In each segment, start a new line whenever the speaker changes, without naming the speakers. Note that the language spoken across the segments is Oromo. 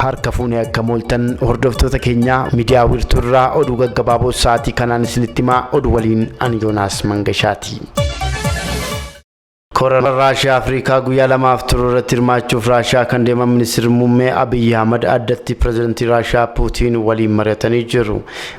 harka fuunee akka mooltan hordoftoota keenya miidiyaa wirtuurraa oduu gaggabaaboo sa'aatii kanaan isinitti himaa oduu waliin ani Yoonaas Mangashaati. Korona Raashiyaa Afrikaa guyyaa lamaaf turu irratti hirmaachuuf Raashiyaa kan deeman Ministeerri Muummee Abiy Ahmad addatti Pireezidaantii Raashiyaa Puutiin waliin mari'atanii jiru.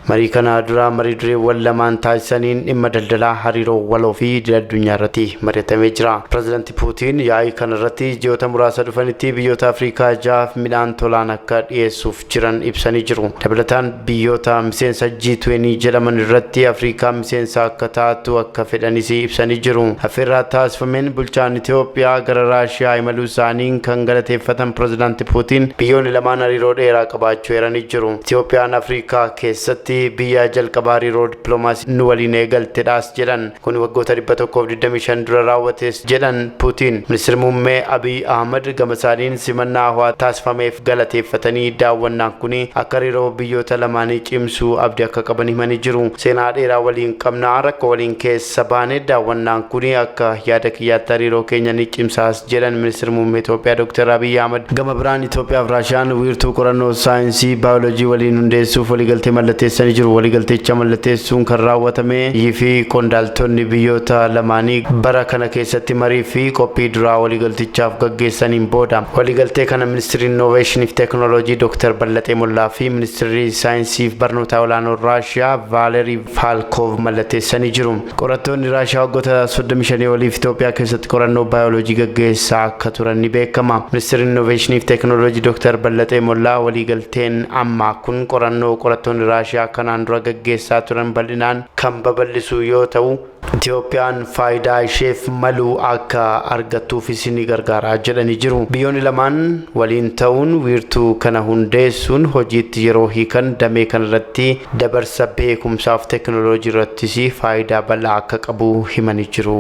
Marii kana dura marii dureewwan lamaan taasisaniin dhimma daldalaa hariiroo waloo fi addunyaa irratti mari'atamee jira. Pireezidaantii Puutiin yaa'ii kana irratti ji'oota muraasa dhufanitti biyyoota Afrikaa ja'aaf midhaan tolaan akka dhiyeessuuf jiran ibsanii jiru. Dabalataan biyyoota miseensa G20 jedhaman irratti Afrikaa miseensa akka taatu akka fedhanis ibsanii jiru. Affeerraa taasifameen bulchaan Itoophiyaa gara Raashiyaa imaluu isaaniin kan galateeffatan Pireezidaantii Puutiin biyyoonni lamaan hariiroo dheeraa qabaachuu eeranii jiru. Itoophiyaan Afrikaa keessatti biyya jalqabaa hariiroo dippiloomaasii nu waliin eegaltedhaas jedhan. Kun waggoota 125 dura raawwates jedhan Puutiin. Ministeerri Muummee Abiy Ahmad gama isaaniin simannaa hawaa taasifameef galateeffatanii daawwannaan kun akka hariiroo biyyoota lamaanii cimsuu abdii akka qaban himanii jiru. Seenaa dheeraa waliin qabnaa rakkoo waliin keessa baane daawwannaan kun akka yaada hariiroo keenya ni cimsaas jedhan Ministeerri Muummee Itoophiyaa Dr. Abiy Ahmad. Gama biraan Itoophiyaa fi Raashiyaan wiirtuu qorannoo saayinsii baayoloojii waliin hundeessuuf waliigaltee mallatteessanii jiru. Waliigaltecha mallatteessuun kan raawwatame fi qondaaltonni biyyoota lamaanii bara kana keessatti marii fi qophii duraa waliigaltichaaf gaggeessaniin booda. Waliigaltee kana Ministeerri Innoveeshinii fi Teekinooloojii Dr. Ballatee Mollaa fi Ministeerri Saayinsii fi Barnoota Olaanoo Raashiyaa Vaalerii Faalkoov mallatteessanii jiru. Qorattoonni Raashiyaa waggoota 35 oliif Itoophiyaa keessatti qorannoo baayoloojii gaggeessaa akka turan ni beekama. Ministeerri Innoveeshinii fi Teekinooloojii Dr. Ballatee Mollaa waliigalteen ammaa kun qorannoo qorattoonni Raashiyaa kanaan dura gaggeessaa turan bal'inaan kan babal'isu yoo ta'u Itoophiyaan faayidaa isheef malu akka argattuufis ni gargaara jedhanii jiru. Biyyoonni lamaan waliin ta'uun wiirtuu kana hundeessuun hojiitti yeroo hiikan damee kanarratti dabarsa beekumsaa fi teekinooloojii irrattis faayidaa bal'aa akka qabu himanii jiru.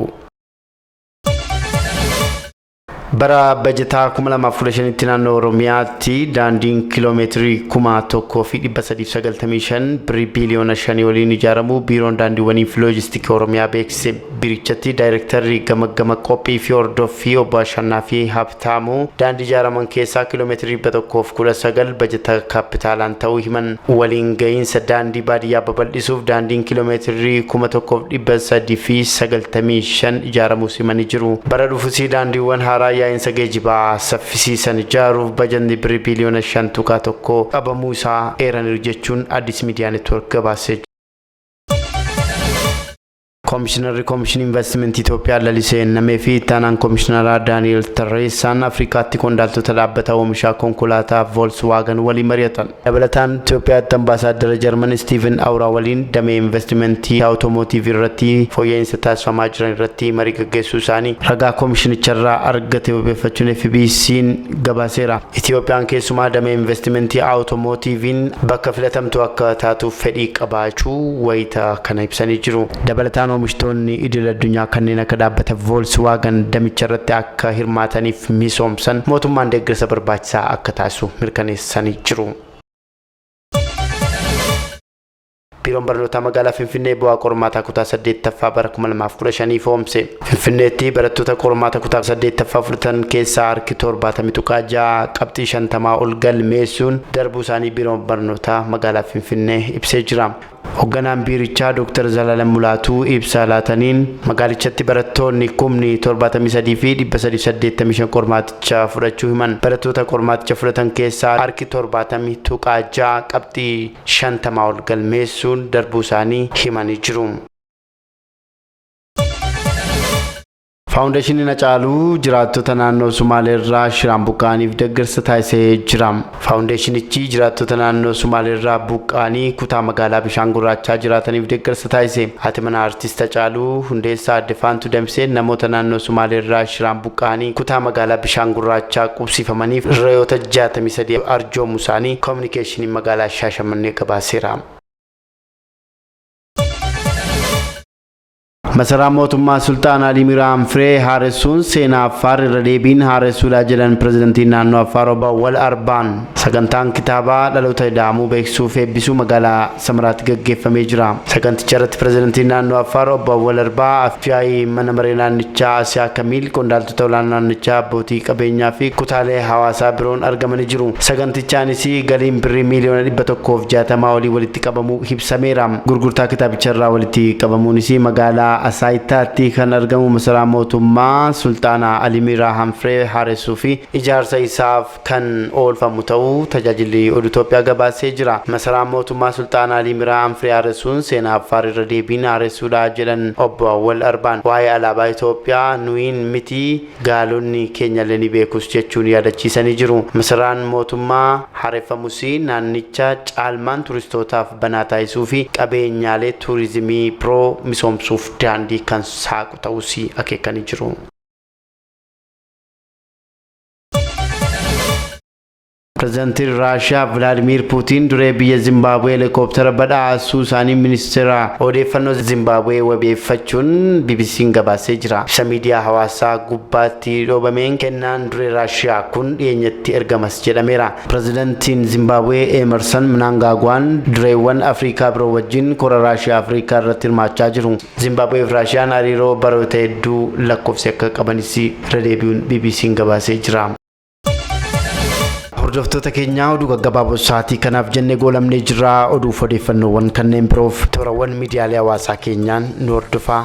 Bara bajetaa 2015tti naannoo Oromiyaatti daandiin kiiloomeetirii 1,395 birrii biiliyoona 5 waliin ijaaramu biiroon daandiiwwanii fi loojistiikii Oromiyaa beeksise. Biirichatti daayirektarri gama qophii fi hordoffii obbo Ashannaa fi Habtaamuu daandii ijaaraman keessaa kiiloomeetirii 119 bajeta kaapitaalaan ta'uu himan. Waliin gahiinsa daandii baadiyyaa babal'isuuf daandiin kiiloomeetirii 1,195 ijaaramuus himanii jiru. Bara dhufusii daandiiwwan haaraa yaa'insa geejjibaa saffisiisan ijaaruuf bajanni birrii biiliyoona 5.1 qabamuu isaa eeraniiru jechuun Addis Miidiyaa Neetwoork gabaasee. Komishinarri Komishinii Investimentii Itoophiyaa lalisee namee fi ittaanaan Komishinara Daani'el Tarreessaan Afrikaatti qondaaltota dhaabbata oomishaa konkolaataa Volkswagen waliin mari'atan. Dabalataan Itoophiyaatti ambaasaaddara Jarman Steven Auraa waliin damee investimentii awutoomotiivii irratti fooyya'insa taasifamaa jiran irratti marii gaggeessuu isaanii ragaa komishinicharraa argate beeffachuun FBC'n gabaaseera. Itoophiyaan keessumaa damee investimentii awutoomotiiviin bakka filatamtu akka taatuuf fedhii qabaachuu wayita kana ibsanii jiru. Dabalataan oomishtoonni idil addunyaa kanneen akka dhaabbata Volkswagen damicha irratti akka hirmaataniif misoomsan mootummaan deeggarsa barbaachisaa akka taasisu mirkaneessanii jiru. Biiroon barnootaa magaalaa Finfinnee bu'aa qormaataa kutaa 8ffaa bara 2015 foomse. Finfinneetti barattoota qormaata kutaa 8ffaa fudhatan keessaa harki 70.6 qabxii 50 ol galmeessuun darbuu isaanii biiroon barnootaa magaalaa Finfinnee ibsee jira. Hoogganaan biirichaa Dr. Zalalam Mulaatuu ibsa laataniin magaalichatti barattoonni 73 fi 385 qormaaticha fudhachuu himan. Barattoota qormaaticha fudhatan keessaa harki 70.6 qabxii 50 ol galmeessuun darbuu isaanii himanii jiru. Faawundeeshiniin Hacaaluu jiraattota naannoo Sumaaleerraa Shiraan buqqaaniif deeggarsa taasisee jira. Faawundeeshinichi jiraattota naannoo Sumaaleerraa buqqaanii kutaa magaalaa Bishaan Gurraachaa jiraataniif deeggarsa taasise. Haati manaa Artiist Hacaaluu Hundeessaa Adde Faantuu Damsee namoota naannoo Sumaaleerraa Shiraan buqqaanii kutaa magaalaa Bishaan Gurraachaa qubsiifamaniif re'oota 63 arjoomuu isaanii koominikeeshiniin magaalaa Shaashamannee gabaaseera. Masaraa mootummaa Sultaan Alii Miraa Anfiree haaressuun seenaa Affaar irra deebiin haaressuudhaa jedhan pirezidantiin naannoo Affaar Obbo Awwal Arbaan sagantaan kitaabaa dhaloota ida'amuu beeksisuuf eebbisuu magaalaa Samaraatti gaggeeffamee jira. Saganticha irratti pirezidantiin naannoo Affaar Obbo Awwal Arbaa afyaa'ii mana maree naannichaa Asiyaa Kamiil qondaaltota olaanoo naannichaa abbootii qabeenyaa fi kutaalee hawaasaa biroon argamanii jiru. Sagantichaanis galiin birrii miiliyoona 160 olii walitti qabamuu ibsameera. Gurgurtaa kitaabicharraa walitti qabamuunis magaalaa Asaayitaatti kan argamu masaraa mootummaa Sultaan Alii Miraa Anfiree haaressuu fi ijaarsa isaaf kan oolfamu ta'uu tajaajilli oduu Itoophiyaa gabaasee jira. Masaraa mootummaa Sultaan Alii Miraa Anfiree haaressuun seenaa Affaar irra deebiin haaressuudhaa jedhan Obbo Awwal Arbaan waa'ee alaabaa Itoophiyaa nuyin miti gaalonni keenyallee ni beekus jechuun yaadachiisanii jiru. Masaraan mootummaa haareffamus naannicha caalmaan turistootaaf banaa taasisuu fi qabeenyaalee tuurizimii biroo misoomsuuf daandii kan saaqu ta'us akeekanii jiru. Pirezidaantiin Raashiyaa Vladimir Putin duree biyya Zimbabwee helikooптera badhaasuu isaanii ministeera odeeffannoo Zimbabwee wabeeffachuun BBC'n gabaasee jira. Ibsa miidiyaa hawaasaa gubbaatti dhoobameen kennaan duree Raashiyaa kun dhiyeenyatti ergamas jedhameera. Pirezidaantiin Zimbabwee Emerson Mnangagwaan dureewwan Afrikaa biroo wajjin kora Raashiyaa Afrikaa irratti hirmaachaa jiru. Zimbabwee fi Raashiyaan hariiroo baroota hedduu lakkoofsi akka qabanis irra deebi'uun BBC'n gabaasee jira. Hordoftoota keenyaa oduu gaggabaaboo sa'aatii kanaaf jennee goolabnee jirra. Oduuf odeeffannoowwan kanneen biroof toorawwan miidiyaalee hawaasaa keenyaan nu hordofaa.